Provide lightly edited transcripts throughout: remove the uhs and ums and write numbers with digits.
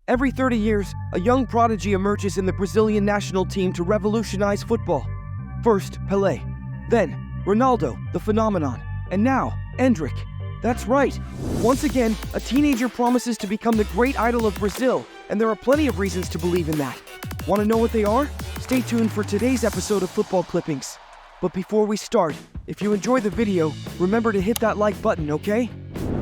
Every 30 years, a young prodigy emerges in the Brazilian national team to revolutionize football. First, Pelé. Then, Ronaldo, the phenomenon. And now, Endrick. That's right. Once again, a teenager promises to become the great idol of Brazil, and there are plenty of reasons to believe in that. Want to know what they are? Stay tuned for today's episode of Football Clippings. But before we start, if you enjoyed the video, remember to hit that like button, okay?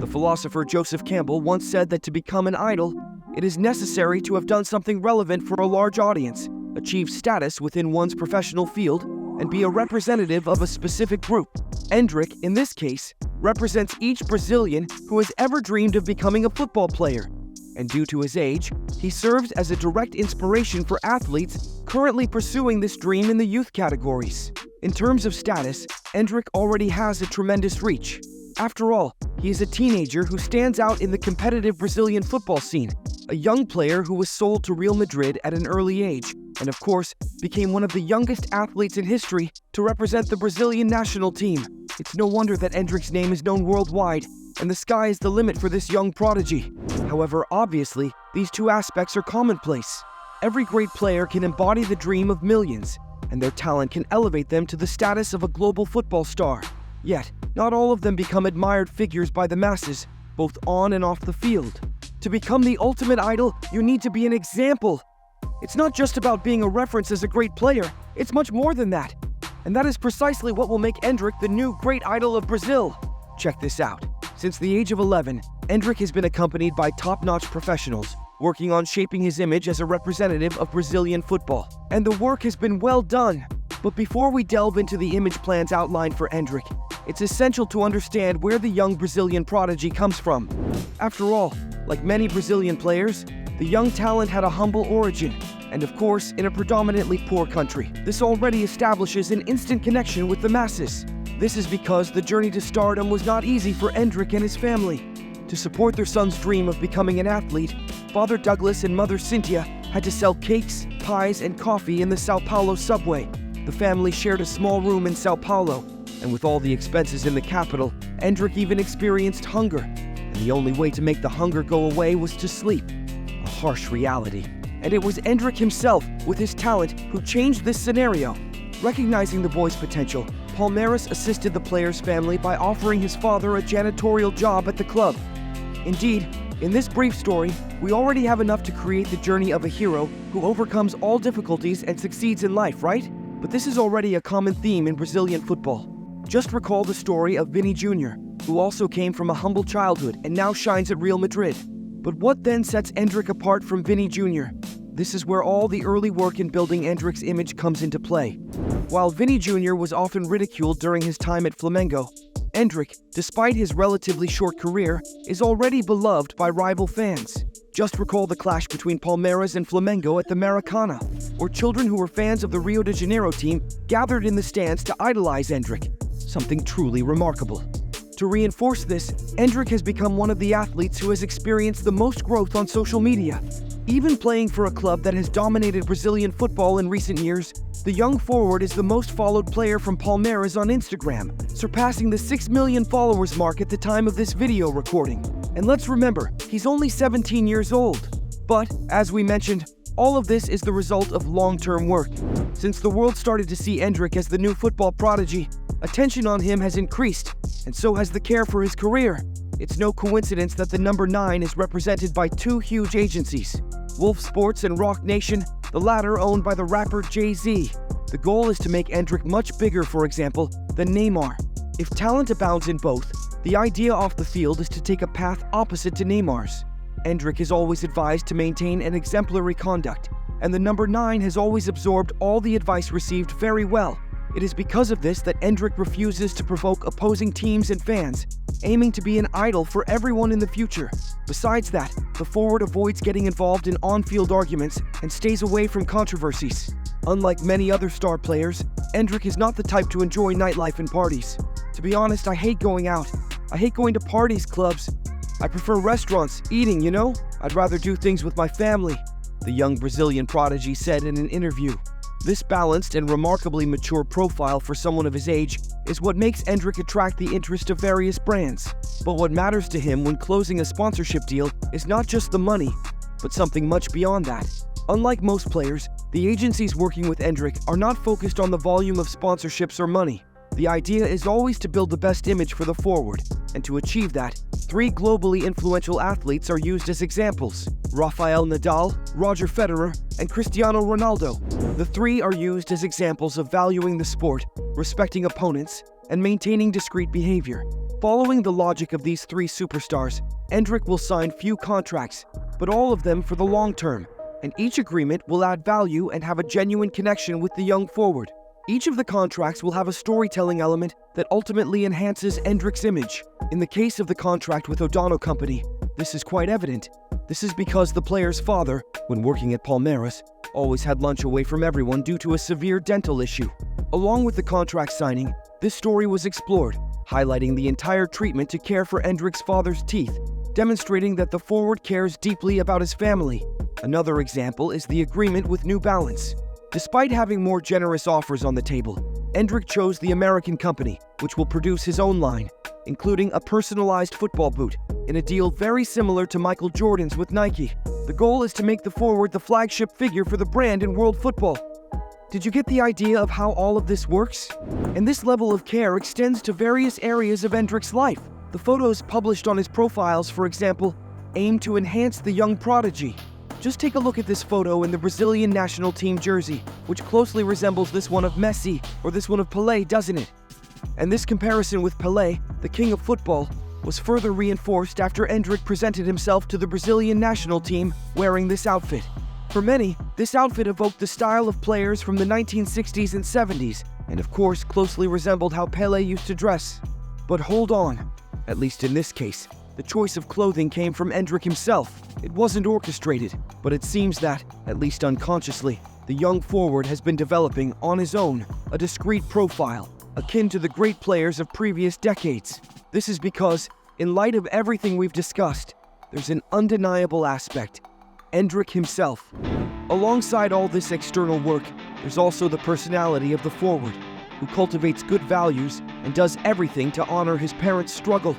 The philosopher Joseph Campbell once said that to become an idol, it is necessary to have done something relevant for a large audience, achieve status within one's professional field, and be a representative of a specific group. Endrick, in this case, represents each Brazilian who has ever dreamed of becoming a football player. And due to his age, he serves as a direct inspiration for athletes currently pursuing this dream in the youth categories. In terms of status, Endrick already has a tremendous reach. After all, he is a teenager who stands out in the competitive Brazilian football scene, a young player who was sold to Real Madrid at an early age, and of course, became one of the youngest athletes in history to represent the Brazilian national team. It's no wonder that Endrick's name is known worldwide, and the sky is the limit for this young prodigy. However, obviously, these two aspects are commonplace. Every great player can embody the dream of millions, and their talent can elevate them to the status of a global football star. Yet, not all of them become admired figures by the masses, both on and off the field. To become the ultimate idol, you need to be an example. It's not just about being a reference as a great player, it's much more than that. And that is precisely what will make Endrick the new great idol of Brazil. Check this out. Since the age of 11, Endrick has been accompanied by top-notch professionals, working on shaping his image as a representative of Brazilian football. And the work has been well done. But before we delve into the image plans outlined for Endrick, it's essential to understand where the young Brazilian prodigy comes from. After all, like many Brazilian players, the young talent had a humble origin, and of course, in a predominantly poor country. This already establishes an instant connection with the masses. This is because the journey to stardom was not easy for Endrick and his family. To support their son's dream of becoming an athlete, Father Douglas and Mother Cynthia had to sell cakes, pies, and coffee in the Sao Paulo subway. The family shared a small room in Sao Paulo, and with all the expenses in the capital, Endrick even experienced hunger, and the only way to make the hunger go away was to sleep. A harsh reality. And it was Endrick himself, with his talent, who changed this scenario. Recognizing the boy's potential, Palmeiras assisted the player's family by offering his father a janitorial job at the club. Indeed, in this brief story, we already have enough to create the journey of a hero who overcomes all difficulties and succeeds in life, right? But this is already a common theme in Brazilian football. Just recall the story of Vini Jr., who also came from a humble childhood and now shines at Real Madrid. But what then sets Endrick apart from Vini Jr.? This is where all the early work in building Endrick's image comes into play. While Vini Jr. was often ridiculed during his time at Flamengo, Endrick, despite his relatively short career, is already beloved by rival fans. Just recall the clash between Palmeiras and Flamengo at the Maracana, or children who were fans of the Rio de Janeiro team gathered in the stands to idolize Endrick. Something truly remarkable. To reinforce this, Endrick has become one of the athletes who has experienced the most growth on social media. Even playing for a club that has dominated Brazilian football in recent years, the young forward is the most followed player from Palmeiras on Instagram, surpassing the 6 million followers mark at the time of this video recording. And let's remember, he's only 17 years old. But, as we mentioned, all of this is the result of long-term work. Since the world started to see Endrick as the new football prodigy, attention on him has increased, and so has the care for his career. It's no coincidence that the number 9 is represented by two huge agencies, Wolf Sports and Rock Nation, the latter owned by the rapper Jay-Z. The goal is to make Endrick much bigger, for example, than Neymar. If talent abounds in both, the idea off the field is to take a path opposite to Neymar's. Endrick is always advised to maintain an exemplary conduct, and the number 9 has always absorbed all the advice received very well. It is because of this that Endrick refuses to provoke opposing teams and fans, aiming to be an idol for everyone in the future. Besides that, the forward avoids getting involved in on-field arguments and stays away from controversies. Unlike many other star players, Endrick is not the type to enjoy nightlife and parties. To be honest, I hate going out. I hate going to parties, clubs. I prefer restaurants, eating, you know? I'd rather do things with my family, the young Brazilian prodigy said in an interview. This balanced and remarkably mature profile for someone of his age is what makes Endrick attract the interest of various brands. But what matters to him when closing a sponsorship deal is not just the money, but something much beyond that. Unlike most players, the agencies working with Endrick are not focused on the volume of sponsorships or money. The idea is always to build the best image for the forward, and to achieve that, 3 globally influential athletes are used as examples: Rafael Nadal, Roger Federer, and Cristiano Ronaldo. The 3 are used as examples of valuing the sport, respecting opponents, and maintaining discreet behavior. Following the logic of these 3 superstars, Endrick will sign few contracts, but all of them for the long term, and each agreement will add value and have a genuine connection with the young forward. Each of the contracts will have a storytelling element that ultimately enhances Endrick's image. In the case of the contract with O'Donnell Company, this is quite evident. This is because the player's father, when working at Palmeiras, always had lunch away from everyone due to a severe dental issue. Along with the contract signing, this story was explored, highlighting the entire treatment to care for Endrick's father's teeth, demonstrating that the forward cares deeply about his family. Another example is the agreement with New Balance. Despite having more generous offers on the table, Endrick chose the American company, which will produce his own line, including a personalized football boot, in a deal very similar to Michael Jordan's with Nike. The goal is to make the forward the flagship figure for the brand in world football. Did you get the idea of how all of this works? And this level of care extends to various areas of Endrick's life. The photos published on his profiles, for example, aim to enhance the young prodigy. Just take a look at this photo in the Brazilian national team jersey, which closely resembles this one of Messi or this one of Pelé, doesn't it? And this comparison with Pelé, the king of football, was further reinforced after Endrick presented himself to the Brazilian national team wearing this outfit. For many, this outfit evoked the style of players from the 1960s and 70s, and of course closely resembled how Pelé used to dress. But hold on, at least in this case, the choice of clothing came from Endrick himself. It wasn't orchestrated, but it seems that, at least unconsciously, the young forward has been developing, on his own, a discreet profile, akin to the great players of previous decades. This is because, in light of everything we've discussed, there's an undeniable aspect: Endrick himself. Alongside all this external work, there's also the personality of the forward, who cultivates good values and does everything to honor his parents' struggle.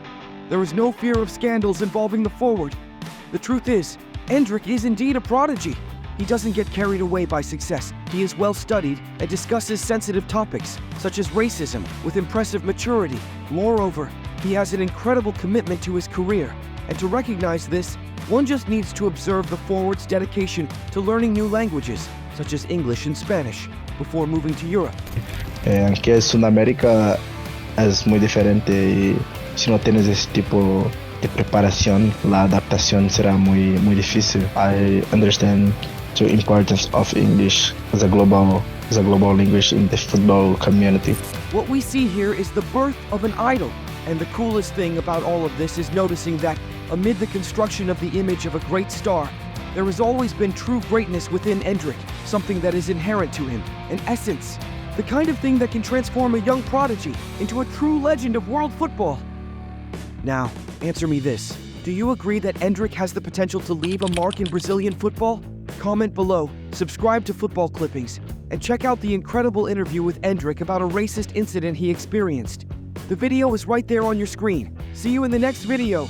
There is no fear of scandals involving the forward. The truth is, Endrick is indeed a prodigy. He doesn't get carried away by success. He is well studied and discusses sensitive topics, such as racism, with impressive maturity. Moreover, he has an incredible commitment to his career, and to recognize this, one just needs to observe the forward's dedication to learning new languages, such as English and Spanish, before moving to Europe. Aquí en Sudamérica es muy diferente y si no tienes ese tipo de preparación, la adaptación será muy difícil. I understand the importance of English as a global language in the football community. What we see here is the birth of an idol, and the coolest thing about all of this is noticing that, amid the construction of the image of a great star, there has always been true greatness within Endrick, something that is inherent to him, an essence, the kind of thing that can transform a young prodigy into a true legend of world football. Now, answer me this. Do you agree that Endrick has the potential to leave a mark in Brazilian football? Comment below, subscribe to Football Clippings, and check out the incredible interview with Endrick about a racist incident he experienced. The video is right there on your screen. See you in the next video.